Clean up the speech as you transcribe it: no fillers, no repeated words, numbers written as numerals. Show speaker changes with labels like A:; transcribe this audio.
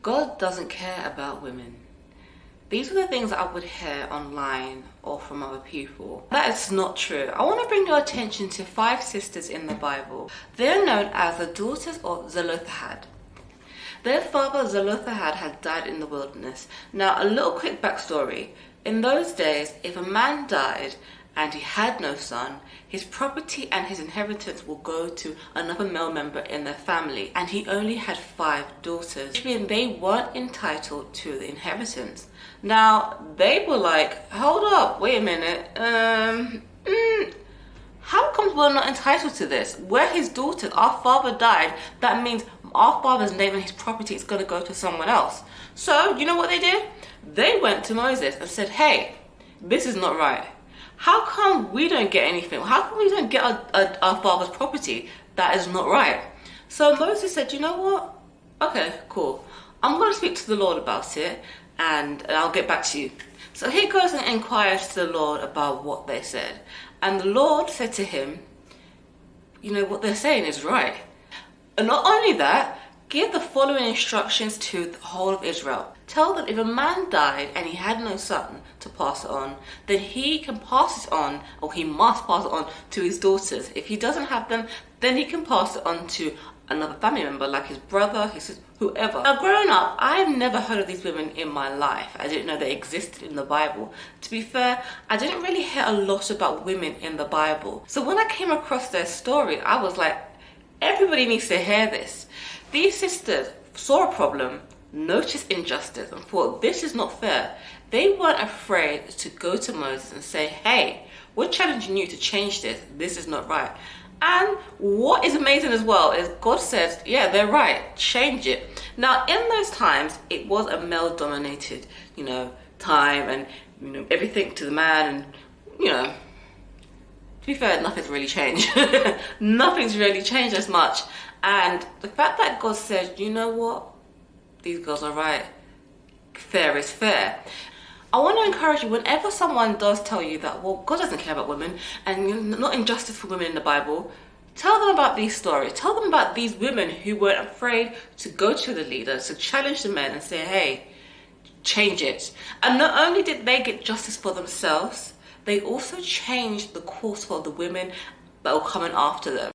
A: God doesn't care about women. These are the things that I would hear online or from other people. That is not true. I want to bring your attention to 5 sisters in the Bible. They're known as the daughters of Zelophehad. Their father Zelophehad had died in the wilderness. Now, a little quick backstory. In those days, if a man died and he had no son, his property and his inheritance will go to another male member in their family, and he only had 5 daughters, which means they weren't entitled to the inheritance. Now, they were like, hold up, wait a minute, how come we're not entitled to this? We're his daughters, our father died, that means our father's name and his property is going to go to someone else. So, you know what they did? They went to Moses and said, hey, this is not right. How come we don't get anything? How come we don't get our father's property? That is not right. So Moses said, you know what? Okay, cool. I'm going to speak to the Lord about it and I'll get back to you. So he goes and inquires to the Lord about what they said. And the Lord said to him, you know, what they're saying is right. And not only that, give the following instructions to the whole of Israel. Tell them if a man died and he had no son to pass it on, then he can pass it on, or he must pass it on to his daughters. If he doesn't have them, then he can pass it on to another family member, like his brother, his sister, whoever. Now, growing up, I've never heard of these women in my life. I didn't know they existed in the Bible. To be fair, I didn't really hear a lot about women in the Bible. So when I came across their story, I was like, everybody needs to hear this. These sisters saw a problem, noticed injustice, and thought, this is not fair. They weren't afraid to go to Moses and say, hey, we're challenging you to change this. This is not right. And what is amazing as well is God says, yeah, they're right, change it. Now, in those times, it was a male-dominated, time, and, everything to the man, and, to be fair, nothing's really changed. Nothing's really changed as much. And the fact that God said, you know what? These girls are right. Fair is fair. I want to encourage you, whenever someone does tell you that, well, God doesn't care about women and not injustice for women in the Bible, tell them about these stories. Tell them about these women who weren't afraid to go to the leaders, to challenge the men and say, hey, change it. And not only did they get justice for themselves, they also changed the course for the women that were coming after them.